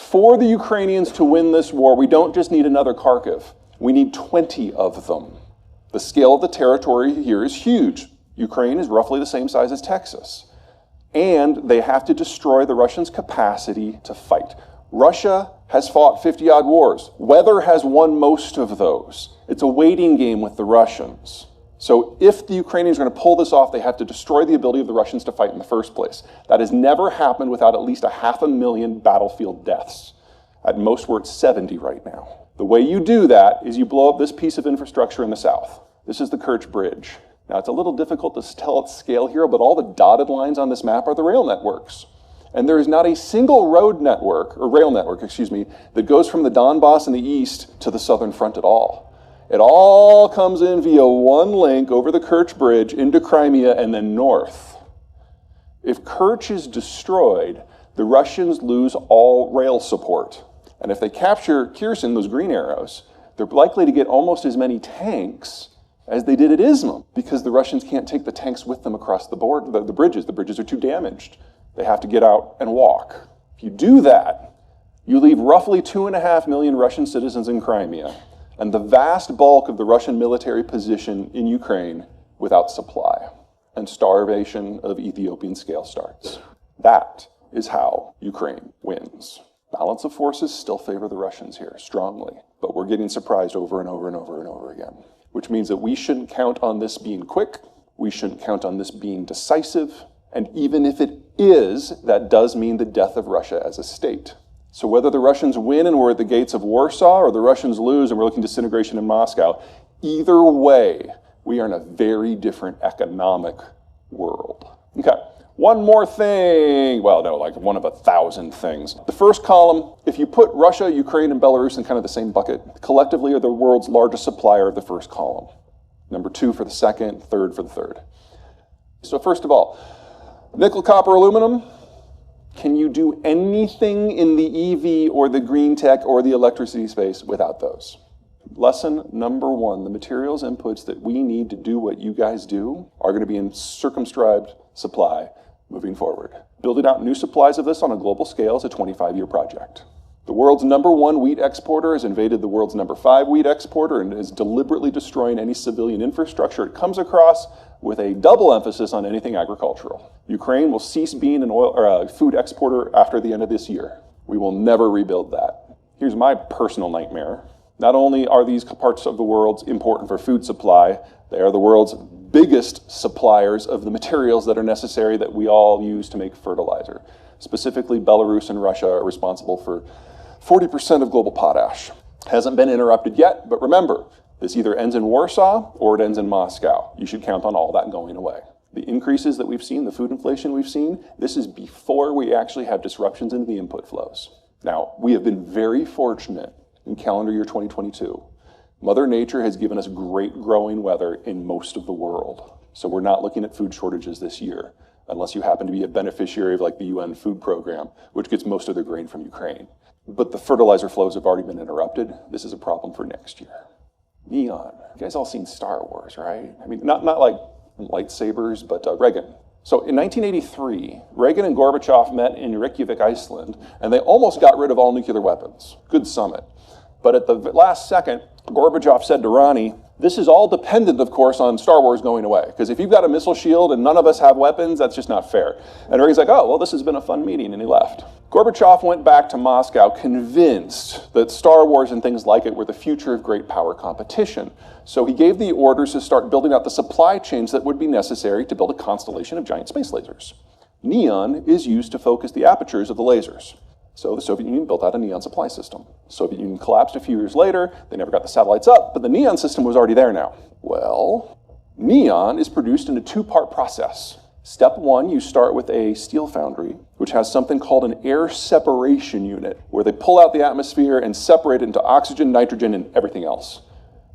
For the Ukrainians to win this war, we don't just need another Kharkiv. We need 20 of them. The scale of the territory here is huge. Ukraine is roughly the same size as Texas. And they have to destroy the Russians' capacity to fight. Russia has fought 50-odd wars. Weather has won most of those. It's a waiting game with the Russians. So if the Ukrainians are going to pull this off, they have to destroy the ability of the Russians to fight in the first place. That has never happened without at least 500,000 battlefield deaths. At most, we're at 70 right now. The way you do that is you blow up this piece of infrastructure in the south. This is the Kerch Bridge. Now, it's a little difficult to tell its scale here, but all the dotted lines on this map are the rail networks. And there is not a single rail network, that goes from the Donbass in the east to the southern front at all. It all comes in via one link over the Kerch Bridge into Crimea and then north. If Kerch is destroyed, the Russians lose all rail support. And if they capture Kherson, those green arrows, they're likely to get almost as many tanks as they did at Izmail, because the Russians can't take the tanks with them across the bridges. The bridges are too damaged. They have to get out and walk. If you do that, you leave roughly 2.5 million Russian citizens in Crimea and the vast bulk of the Russian military position in Ukraine without supply, and starvation of Ethiopian scale starts. That is how Ukraine wins. Balance of forces still favor the Russians here strongly, but we're getting surprised over and over and over and over again, which means that we shouldn't count on this being quick, we shouldn't count on this being decisive, and even if it is, that does mean the death of Russia as a state. So whether the Russians win and we're at the gates of Warsaw, or the Russians lose and we're looking disintegration in Moscow, either way, we are in a very different economic world. Okay, one more thing. Well, no, like one of 1,000 things. The first column, if you put Russia, Ukraine, and Belarus in kind of the same bucket, collectively are the world's largest supplier of the first column. Number 2 for the second, third for the third. So first of all, nickel, copper, aluminum. Can you do anything in the EV or the green tech or the electricity space without those? Lesson number 1, the materials inputs that we need to do what you guys do are going to be in circumscribed supply moving forward. Building out new supplies of this on a global scale is a 25-year project. The world's number 1 wheat exporter has invaded the world's number 5 wheat exporter and is deliberately destroying any civilian infrastructure it comes across, with a double emphasis on anything agricultural. Ukraine will cease being an oil or a food exporter after the end of this year. We will never rebuild that. Here's my personal nightmare. Not only are these parts of the world important for food supply, they are the world's biggest suppliers of the materials that are necessary that we all use to make fertilizer. Specifically, Belarus and Russia are responsible for 40% of global potash. Hasn't been interrupted yet, but remember, this either ends in Warsaw or it ends in Moscow. You should count on all that going away. The increases that we've seen, the food inflation we've seen, this is before we actually have disruptions into the input flows. Now, we have been very fortunate in calendar year 2022. Mother Nature has given us great growing weather in most of the world. So we're not looking at food shortages this year, unless you happen to be a beneficiary of like the UN food program, which gets most of their grain from Ukraine. But the fertilizer flows have already been interrupted. This is a problem for next year. Neon. You guys all seen Star Wars, right? I mean, not like lightsabers, but Reagan. So in 1983, Reagan and Gorbachev met in Reykjavik, Iceland, and they almost got rid of all nuclear weapons. Good summit. But at the last second, Gorbachev said to Ronnie, this is all dependent, of course, on Star Wars going away. Because if you've got a missile shield and none of us have weapons, that's just not fair. And Reagan's like, oh, well, this has been a fun meeting, and he left. Gorbachev went back to Moscow convinced that Star Wars and things like it were the future of great power competition. So he gave the orders to start building out the supply chains that would be necessary to build a constellation of giant space lasers. Neon is used to focus the apertures of the lasers. So the Soviet Union built out a neon supply system. The Soviet Union collapsed a few years later. They never got the satellites up, but the neon system was already there now. Well, neon is produced in a 2-part process. Step 1, you start with a steel foundry, which has something called an air separation unit, where they pull out the atmosphere and separate it into oxygen, nitrogen, and everything else.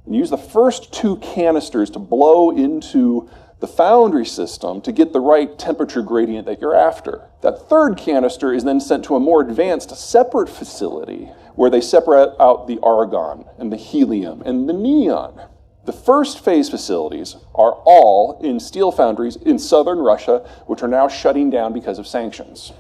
And you use the first 2 canisters to blow into the foundry system to get the right temperature gradient that you're after. That 3rd canister is then sent to a more advanced separate facility where they separate out the argon and the helium and the neon. The first phase facilities are all in steel foundries in southern Russia, which are now shutting down because of sanctions.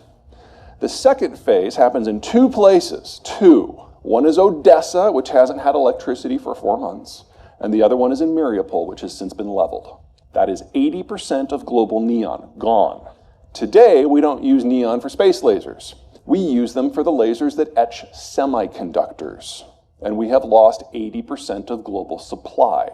The second phase happens in two places, two. One is Odessa, which hasn't had electricity for 4 months, and the other one is in Mariupol, which has since been leveled. That is 80% of global neon, gone. Today, we don't use neon for space lasers. We use them for the lasers that etch semiconductors, and we have lost 80% of global supply.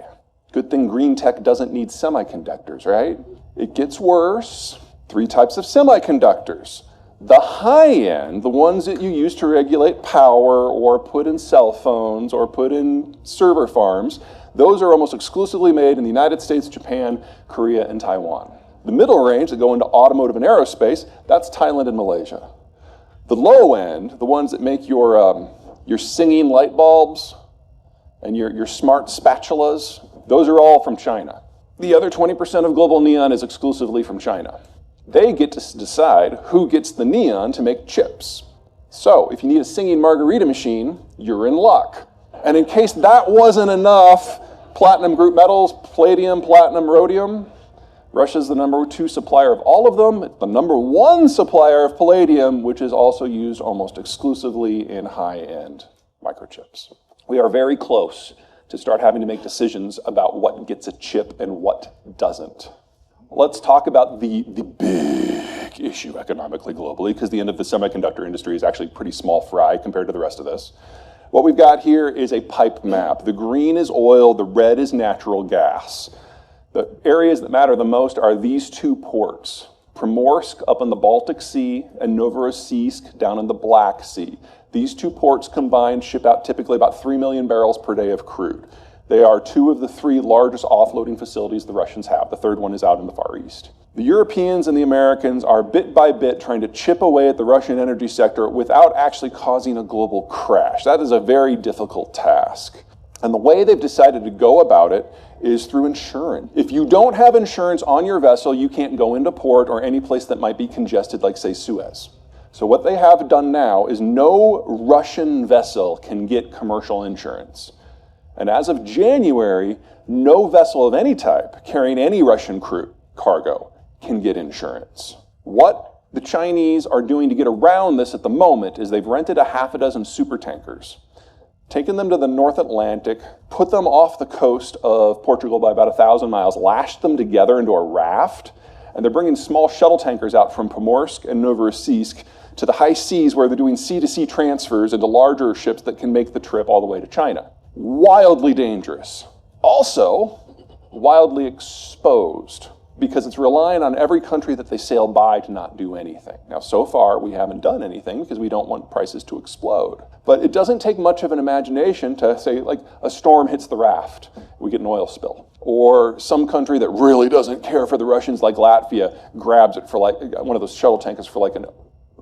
Good thing green tech doesn't need semiconductors, right? It gets worse. 3 types of semiconductors. The high end, the ones that you use to regulate power or put in cell phones or put in server farms, those are almost exclusively made in the United States, Japan, Korea, and Taiwan. The middle range that go into automotive and aerospace, that's Thailand and Malaysia. The low end, the ones that make your singing light bulbs and your smart spatulas, those are all from China. The other 20% of global neon is exclusively from China. They get to decide who gets the neon to make chips. So if you need a singing margarita machine, you're in luck. And in case that wasn't enough, platinum group metals, palladium, platinum, rhodium, Russia's the number 2 supplier of all of them. It's the number 1 supplier of palladium, which is also used almost exclusively in high-end microchips. We are very close to start having to make decisions about what gets a chip and what doesn't. Let's talk about the big issue economically globally, because the end of the semiconductor industry is actually pretty small fry compared to the rest of this. What we've got here is a pipe map. The green is oil, the red is natural gas. The areas that matter the most are these 2 ports, Primorsk up in the Baltic Sea and Novorossiysk down in the Black Sea. These 2 ports combined ship out typically about 3 million barrels per day of crude. They are 2 of the 3 largest offloading facilities the Russians have. The third one is out in the Far East. The Europeans and the Americans are bit by bit trying to chip away at the Russian energy sector without actually causing a global crash. That is a very difficult task. And the way they've decided to go about it is through insurance. If you don't have insurance on your vessel, you can't go into port or any place that might be congested, like, say, Suez. So what they have done now is no Russian vessel can get commercial insurance. And as of January, no vessel of any type carrying any Russian cargo can get insurance. What the Chinese are doing to get around this at the moment is they've rented a half a dozen supertankers, taken them to the North Atlantic, put them off the coast of Portugal by about 1,000 miles, lashed them together into a raft, and they're bringing small shuttle tankers out from Primorsk and Novorossiysk to the high seas where they're doing sea-to-sea transfers into larger ships that can make the trip all the way to China. Wildly dangerous. Also, wildly exposed, because it's relying on every country that they sail by to not do anything. Now, so far, we haven't done anything because we don't want prices to explode. But it doesn't take much of an imagination to say, like, a storm hits the raft, we get an oil spill. Or some country that really doesn't care for the Russians, like Latvia, grabs it for like one of those shuttle tankers for like an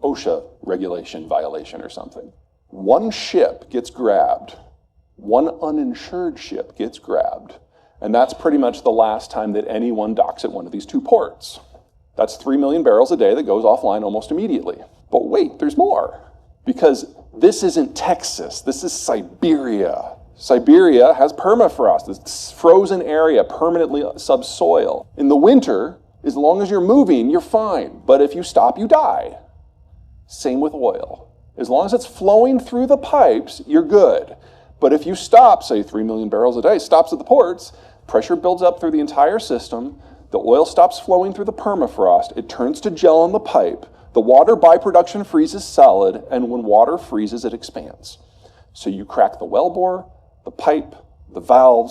OSHA regulation violation or something. One ship gets grabbed. One uninsured ship gets grabbed. And that's pretty much the last time that anyone docks at one of these 2 ports. That's 3 million barrels a day that goes offline almost immediately. But wait, there's more. Because this isn't Texas, this is Siberia. Siberia has permafrost, this frozen area, permanently subsoil. In the winter, as long as you're moving, you're fine. But if you stop, you die. Same with oil. As long as it's flowing through the pipes, you're good. But if you stop, say 3 million barrels a day, stops at the ports, pressure builds up through the entire system, the oil stops flowing through the permafrost, it turns to gel in the pipe, the water by production freezes solid, and when water freezes, it expands. So you crack the wellbore, the pipe, the valves,